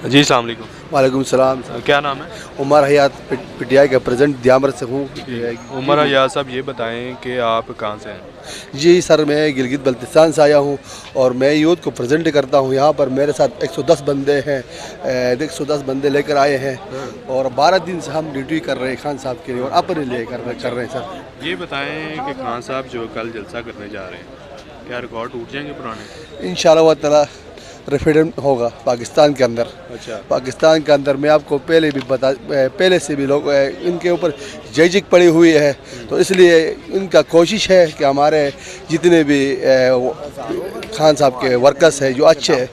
جی السلام علیکم۔ وعلیکم السلام۔ کیا نام ہے؟ عمر حیات پٹیائی کا پریزیڈنٹ دیامر سے ہوں۔ عمر حیات صاحب یہ بتائیں کہ آپ کہاں سے ہیں؟ جی سر، میں گلگت بلتستان سے آیا ہوں اور میں یوتھ کو پریزنٹ کرتا ہوں۔ یہاں پر میرے ساتھ 110 بندے ہیں، 110 بندے لے کر آئے ہیں اور 12 دن سے ہم ڈیوٹی کر رہے ہیں خان صاحب کے لیے اور اپنے لیے کر رہے ہیں سر۔ یہ بتائیں کہ خان صاحب جو کل جلسہ کرنے جا رہے ہیں، کیا ریکارڈ ٹوٹ جائیں گے پرانے؟ انشاءاللہ تعالی ریفرینڈم ہوگا پاکستان کے اندر۔ اچھا، پاکستان کے اندر میں آپ کو پہلے سے بھی لوگ ان کے اوپر جیجک پڑی ہوئی ہے، تو اس لیے ان کا کوشش ہے کہ ہمارے جتنے بھی خان صاحب کے ورکرز ہیں جو اچھے ہیں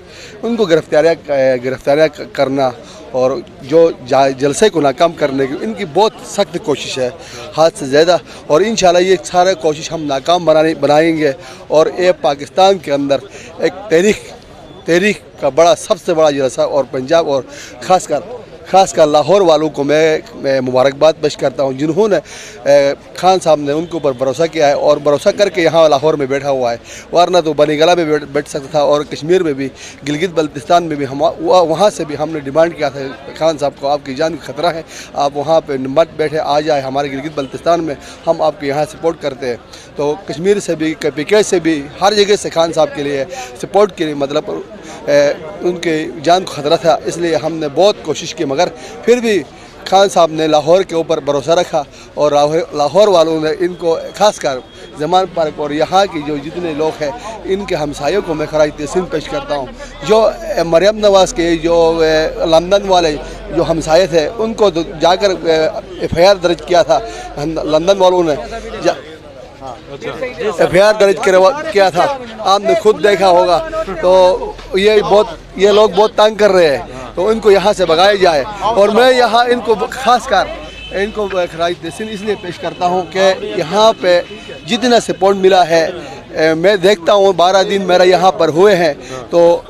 ان کو گرفتاریاں کرنا اور جو جلسے کو ناکام کرنے کی ان کی بہت سخت کوشش ہے، حد سے زیادہ، اور انشاءاللہ یہ سارا کوشش ہم ناکام بنائیں گے اور یہ پاکستان کے اندر ایک تحریک کا سب سے بڑا جلسہ، اور پنجاب اور خاص کر لاہور والوں کو میں مبارکباد پیش کرتا ہوں جنہوں نے خان صاحب نے ان کے اوپر بھروسہ کیا ہے اور بھروسہ کر کے یہاں لاہور میں بیٹھا ہوا ہے، ورنہ تو بنی گلا میں بیٹھ سکتا تھا اور کشمیر میں بھی، گلگت بلتستان میں بھی وہاں سے بھی ہم نے ڈیمانڈ کیا تھا خان صاحب کو، آپ کی جان کا خطرہ ہے، آپ وہاں پہ مت بیٹھے، آ جائے ہمارے گلگت بلتستان میں، ہم آپ کے یہاں سپورٹ کرتے ہیں۔ تو کشمیر سے بھی، پی کے سے بھی، ہر جگہ سے خان صاحب کے لیے سپورٹ کے لیے، مطلب ان کے جان کو خطرہ تھا، اس لیے ہم نے بہت کوشش کی، مگر پھر بھی خان صاحب نے لاہور کے اوپر بھروسہ رکھا اور لاہور والوں نے ان کو، خاص کر زمان پارک اور یہاں کی جو جتنے لوگ ہیں ان کے ہمسایوں کو میں خراج تحسین پیش کرتا ہوں۔ جو مریم نواز کے جو لندن والے جو ہمسائے تھے ان کو جا کر FIR درج کیا تھا لندن والوں نے، FIR درج کیا تھا، آپ نے خود دیکھا ہوگا، تو یہ لوگ بہت تنگ کر رہے ہیں، تو ان کو یہاں سے بھگایا جائے، اور میں یہاں ان کو خاص کر ان کو خراج تحسین اس لیے پیش کرتا ہوں کہ یہاں پہ جتنا سپورٹ ملا ہے، میں دیکھتا ہوں 12 دن میرا یہاں پر ہوئے ہیں، تو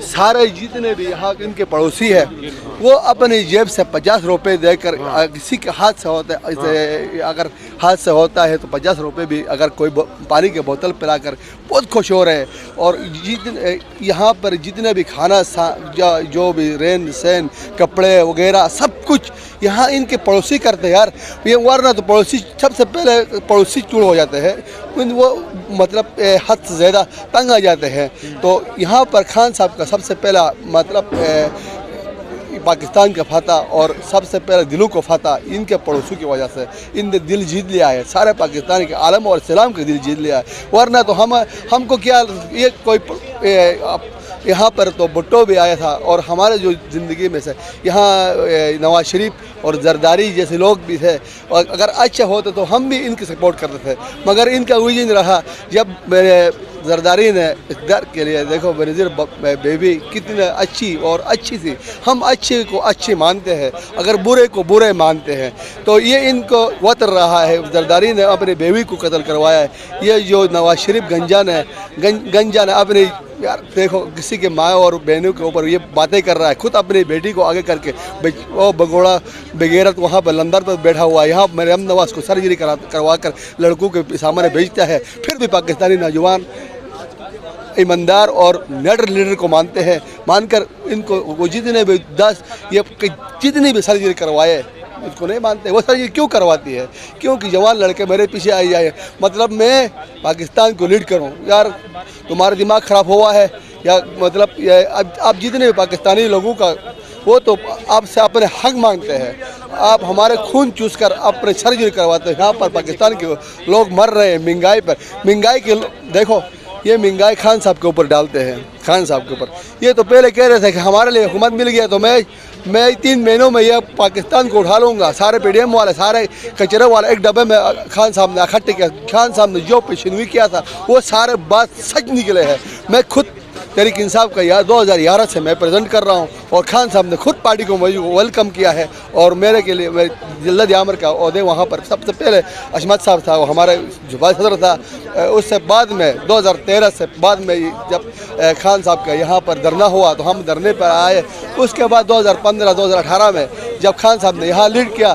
سارے جتنے بھی یہاں ان کے پڑوسی ہیں وہ اپنی جیب سے 50 روپے دے کر، کسی کے ہاتھ سے ہوتا ہے، اگر ہاتھ سے ہوتا ہے تو 50 روپے بھی، اگر کوئی پانی کی بوتل پلا کر بہت خوش ہو رہے ہیں، اور یہاں پر جتنے بھی کھانا، جو بھی رین سین، کپڑے وغیرہ سب کچھ یہاں ان کے پڑوسی کرتے ہیں یار، یہ ورنہ تو پڑوسی سب سے پہلے پڑوسی چور ہو جاتے ہیں، وہ مطلب حد سے زیادہ تنگ آ جاتے ہیں۔ تو یہاں پر خان صاحب کا سب سے پہلا مطلب پاکستان کا فتح، اور سب سے پہلے دلوں کو فتح ان کے پڑوسیوں کی وجہ سے، ان نے دل جیت لیا ہے، سارے پاکستان کے عالم اور اسلام کے دل جیت لیا ہے، ورنہ تو ہم کو کیا، یہ کوئی یہاں پر تو بھٹو بھی آیا تھا، اور ہمارے جو زندگی میں سے یہاں نواز شریف اور زرداری جیسے لوگ بھی تھے، اور اگر اچھا ہوتا تو ہم بھی ان کی سپورٹ کرتے تھے، مگر ان کا ویژن رہا، جب میرے زرداری نے اقتدار کے لیے، دیکھو بنظیر بیوی کتنا اچھی تھی، ہم اچھے کو اچھے مانتے ہیں، اگر برے کو برے مانتے ہیں، تو یہ ان کو وطر رہا ہے، زرداری نے اپنی بیوی کو قتل کروایا ہے، یہ جو نواز شریف گنجا نے اپنی، یار دیکھو کسی کے ماں اور بہنوں کے اوپر یہ باتیں کر رہا ہے، خود اپنی بیٹی کو آگے کر کے وہ بگوڑا بغیرت وہاں پر لندن پر بیٹھا ہوا ہے، یہاں مریم نواز کو سرجری کروا کر لڑکوں کے سامنے بھیجتا ہے، پھر بھی پاکستانی نوجوان ایماندار اور لیڈر کو مانتے ہیں، مان کر ان کو وہ جتنے بھی سرجری کروائے اس کو نہیں مانتے۔ وہ سرجری کیوں کرواتی ہے؟ کیونکہ جوان لڑکے میرے پیچھے آئی جائے، مطلب میں پاکستان کو لیڈ کروں، یار تمہارا دماغ خراب ہوا ہے، یا مطلب آپ جتنے بھی پاکستانی لوگوں کا، وہ تو آپ سے اپنے حق مانگتے ہیں، آپ ہمارے خون چوس کر اپنے سرجری کرواتے ہیں، یہاں پر پاکستان کے لوگ مر رہے ہیں مہنگائی کے، دیکھو یہ مہنگائی خان صاحب کے اوپر ڈالتے ہیں، خان صاحب کے اوپر، یہ تو پہلے کہہ رہے تھے کہ ہمارے لیے حکومت مل گیا تو میں 3 مہینوں میں یہ پاکستان کو اٹھا لوں گا، سارے PDM والے، سارے کچرے والے ایک ڈبے میں خان صاحب نے اکٹھے کیا، خان صاحب نے جو پیشنگوئی کیا تھا وہ سارے بات سچ نکلے ہیں، میں خود تحریک انصاف کا 2011 سے میں پریزنٹ کر رہا ہوں، اور خان صاحب نے خود پارٹی کو ویلکم کیا ہے، اور میرے کے لیے ضلع دیامر کا عہدے وہاں پر سب سے پہلے اشمت صاحب تھا، وہ ہمارے صوبائی صدر تھا، اس سے بعد میں 2013 سے بعد میں جب خان صاحب کا یہاں پر دھرنا ہوا تو ہم دھرنے پر آئے، اس کے بعد 2015-2018 میں جب خان صاحب نے یہاں لیڈ کیا